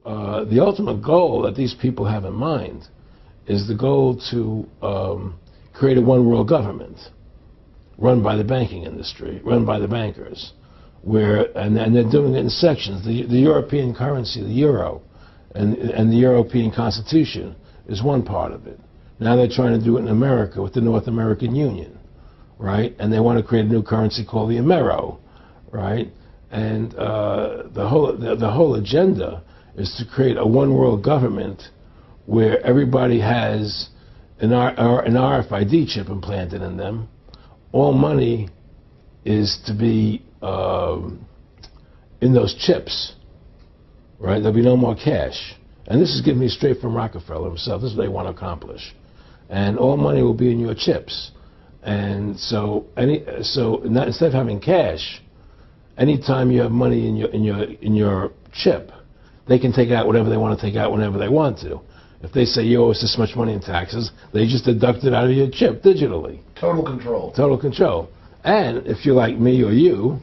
the ultimate goal that these people have in mind is the goal to create a one-world government run by the banking industry, run by the bankers, and they're doing it in sections. The European currency, the euro, and the European Constitution is one part of it. Now they're trying to do it in America with the North American Union, right? And they want to create a new currency called the Amero, right? And the whole agenda is to create a one-world government where everybody has an RFID chip implanted in them. All money is to be in those chips, right? There'll be no more cash. And this is given me straight from Rockefeller himself. This is what they want to accomplish. And all money will be in your chips. And so instead of having cash, anytime you have money in your chip, they can take out whatever they want to take out whenever they want to. If they say you owe us this much money in taxes, they just deduct it out of your chip digitally. Total control. Total control. And if you're like me or you,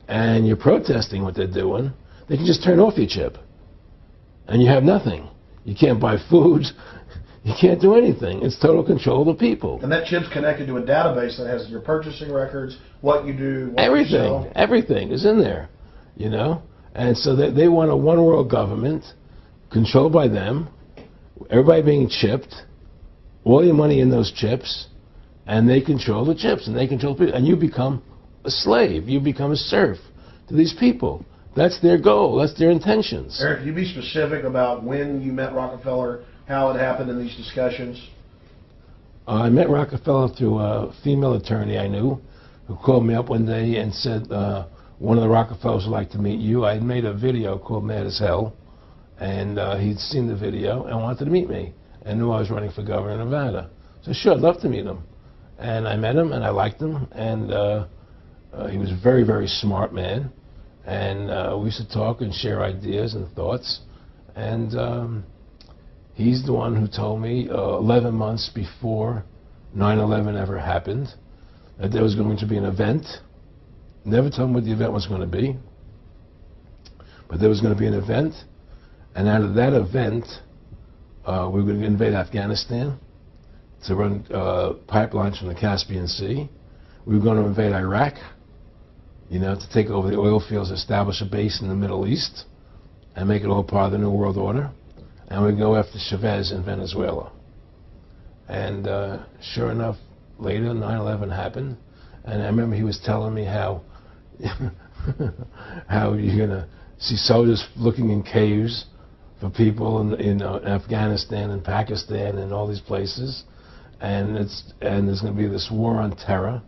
and you're protesting what they're doing, they can just turn off your chip. And you have nothing. You can't buy food. You can't do anything. It's total control of the people. And that chip's connected to a database that has your purchasing records, what you do, what everything, you sell. Everything is in there, you know? And so they want a one-world government controlled by them, everybody being chipped, all your money in those chips, and they control the chips, and they control people. And you become a slave. You become a serf to these people. That's their goal. That's their intentions. Eric, can you be specific about when you met Rockefeller, how it happened in these discussions? I met Rockefeller through a female attorney I knew who called me up one day and said, one of the Rockefellers would like to meet you. I had made a video called Mad as Hell, and he'd seen the video and wanted to meet me and knew I was running for governor of Nevada. So sure, I'd love to meet him. And I met him, and I liked him, and he was a very, very smart man. And we used to talk and share ideas and thoughts. And he's the one who told me 11 months before 9/11 ever happened that there was going to be an event. Never told me what the event was going to be, but there was going to be an event. And out of that event, we were going to invade Afghanistan to run pipelines from the Caspian Sea. We were going to invade Iraq, you know, to take over the oil fields, establish a base in the Middle East, and make it all part of the New World Order. And we'd go after Chavez in Venezuela. And sure enough, later 9/11 happened. And I remember he was telling me how how you're going to see soldiers looking in caves for people in Afghanistan and Pakistan and all these places. And there's going to be this war on terror,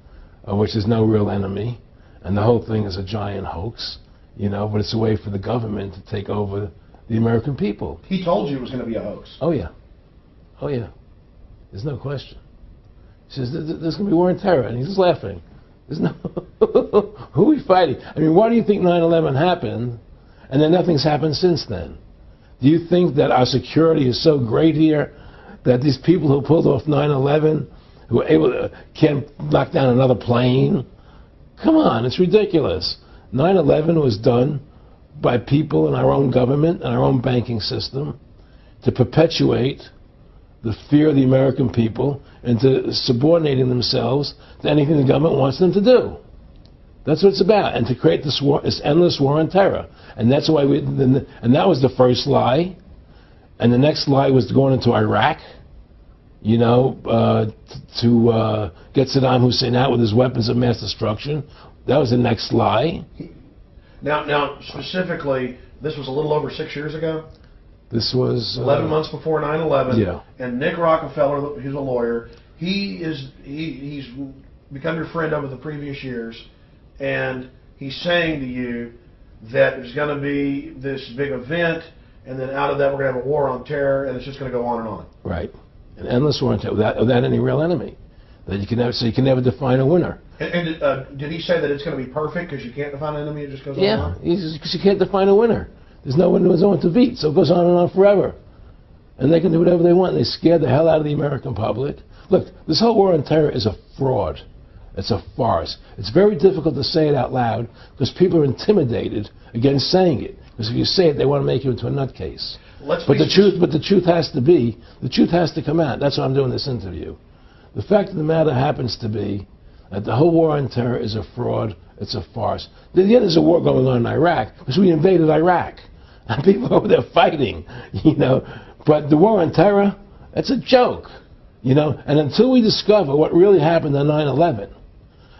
which is no real enemy. And the whole thing is a giant hoax, you know, but it's a way for the government to take over the American people. He told you it was going to be a hoax. Oh, yeah. Oh, yeah. There's no question. He says, there's going to be war on terror. And he's just laughing. There's no... Who are we fighting? I mean, why do you think 9/11 happened and then nothing's happened since then? Do you think that our security is so great here that these people who pulled off 9/11, who were able to, can't knock down another plane? Come on, it's ridiculous. 9/11 was done by people in our own government and our own banking system to perpetuate the fear of the American people and to subordinating themselves to anything the government wants them to do. That's what it's about, and to create this war, this endless war on terror. And that's why and that was the first lie. And the next lie was going into Iraq, you know, to get Saddam Hussein out with his weapons of mass destruction. That was the next lie. Now, specifically, this was a little over 6 years ago? This was... 11 months before 9/11. Yeah. And Nick Rockefeller, who's a lawyer, he's become your friend over the previous years, and he's saying to you that there's going to be this big event, and then out of that we're going to have a war on terror, and it's just going to go on and on. Right. An endless war on terror without any real enemy. That you can never, so you can never define a winner. And did he say that it's going to be perfect because you can't define an enemy, it just goes on and on? Yeah, because you can't define a winner. There's no one to beat, so it goes on and on forever. And they can do whatever they want. They scare the hell out of the American public. Look, this whole war on terror is a fraud. It's a farce. It's very difficult to say it out loud because people are intimidated against saying it. Because if you say it, they want to make you into a nutcase. But the truth has to come out. That's why I'm doing this interview. The fact of the matter happens to be that the whole war on terror is a fraud. It's a farce. Yeah, there's a war going on in Iraq because we invaded Iraq. And people over there fighting, you know. But the war on terror, it's a joke, you know. And until we discover what really happened on 9/11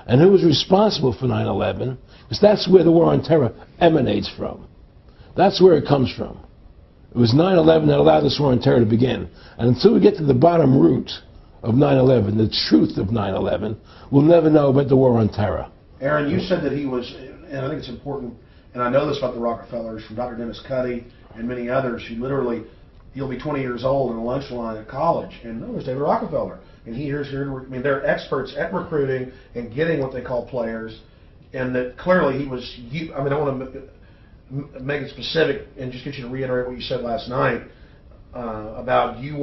and who was responsible for 9/11, because that's where the war on terror emanates from. That's where it comes from. It was 9/11 that allowed this war on terror to begin. And until we get to the bottom root of 9/11, the truth of 9/11, we'll never know about the war on terror. Aaron, you said that he was, and I think it's important, and I know this about the Rockefellers from Dr. Dennis Cuddy and many others who literally, he'll be 20 years old in a lunch line at college, and there's David Rockefeller. And here's here, I mean, they're experts at recruiting and getting what they call players, and that clearly he was, I mean, I want to make it specific and just get you to reiterate what you said last night about you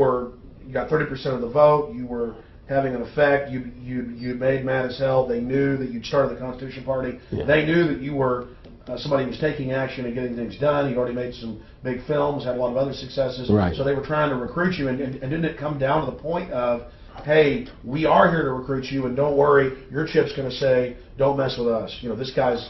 got 30% of the vote, you were having an effect, you made mad as hell, they knew that you'd started the Constitution Party, they knew that you were somebody who was taking action and getting things done, you'd already made some big films, had a lot of other successes, right. So they were trying to recruit you, and didn't it come down to the point of, hey, we are here to recruit you, and don't worry, your chip's going to say, don't mess with us, you know, this guy's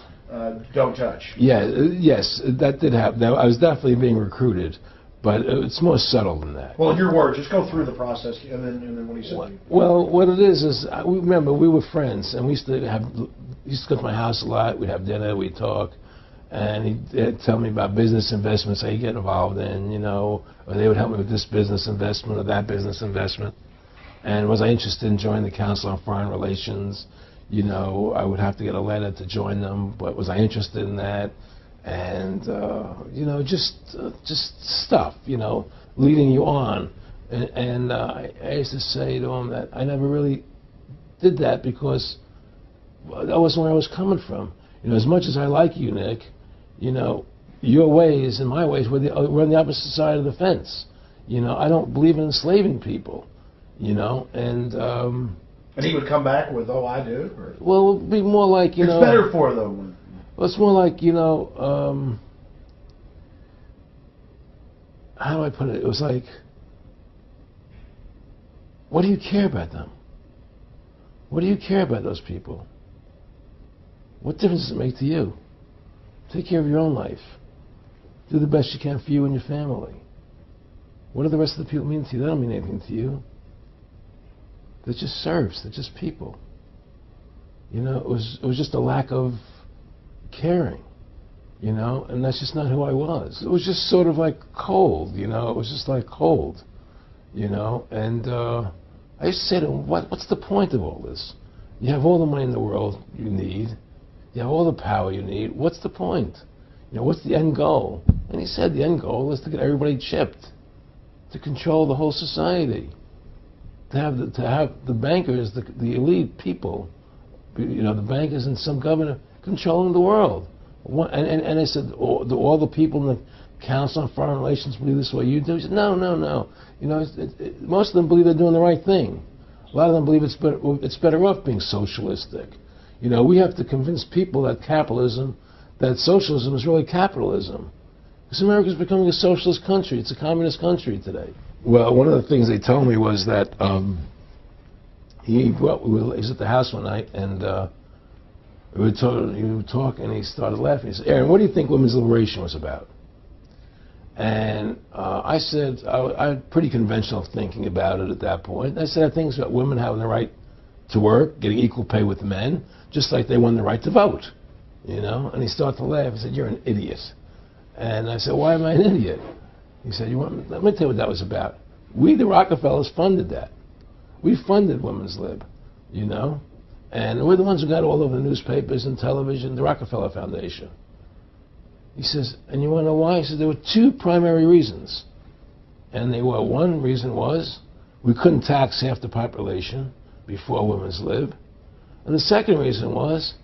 don't touch. Yeah, yes, that did happen. I was definitely being recruited, but it's more subtle than that. Well, in your words, just go through the process, and then what he said. Well, what it is remember we were friends, and we used to go to my house a lot. We'd have dinner, we'd talk, and he'd tell me about business investments that he'd get involved in, you know, or they would help me with this business investment or that business investment. And was I interested in joining the Council on Foreign Relations? You know, I would have to get a letter to join them, but was I interested in that? And, you know, just stuff, you know, leading you on. And I used to say to him that I never really did that because that wasn't where I was coming from. You know, as much as I like you, Nick, you know, your ways and my ways, we're on the opposite side of the fence. You know, I don't believe in enslaving people, you know, and he would come back with, oh, I do? Or? Well, it would be more like, you know... It's better for them. Well, it's more like, you know, how do I put it? It was like, what do you care about them? What do you care about those people? What difference does it make to you? Take care of your own life. Do the best you can for you and your family. What do the rest of the people mean to you? They don't mean anything to you. They're just serfs. They're just people. You know, it was just a lack of caring, you know, and that's just not who I was. It was just sort of like cold, you know. It was just like cold, you know. And I used to say to him, what's the point of all this? You have all the money in the world you need. You have all the power you need. What's the point? You know, what's the end goal? And he said the end goal is to get everybody chipped, to control the whole society. To have the bankers, the elite people, you know, the bankers and some governor controlling the world. And I said, do all the people in the Council on Foreign Relations believe this way you do? He said, no. You know, most of them believe they're doing the right thing. A lot of them believe it's better off being socialistic. You know, we have to convince people that that socialism is really capitalism. Because America's becoming a socialist country. It's a communist country today. Well, one of the things they told me was that he was at the house one night, and we were talking, and he started laughing. He said, Aaron, what do you think women's liberation was about? And I said, I had pretty conventional thinking about it at that point. I said, I think it's about women having the right to work, getting equal pay with men, just like they won the right to vote, you know? And he started to laugh. He said, you're an idiot. And I said, why am I an idiot? He said, let me tell you what that was about. We, the Rockefellers, funded that. We funded Women's Lib, you know? And we're the ones who got all over the newspapers and television, the Rockefeller Foundation. He says, and you want to know why? He said, there were two primary reasons. And they were, one reason was we couldn't tax half the population before Women's Lib. And the second reason was,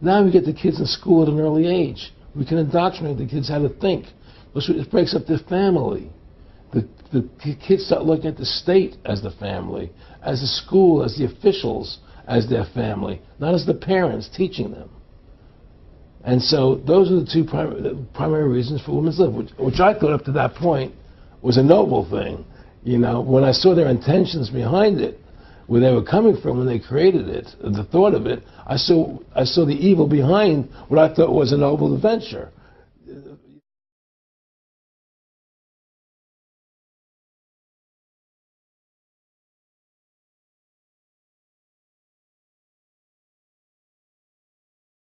now we get the kids in school at an early age. We can indoctrinate the kids how to think. It breaks up their family. The kids start looking at the state as the family, as the school, as the officials, as their family, not as the parents teaching them. And so those are the two primary reasons for women's lib, which I thought up to that point was a noble thing. You know, when I saw their intentions behind it, where they were coming from when they created it, the thought of it, I saw the evil behind what I thought was a noble adventure.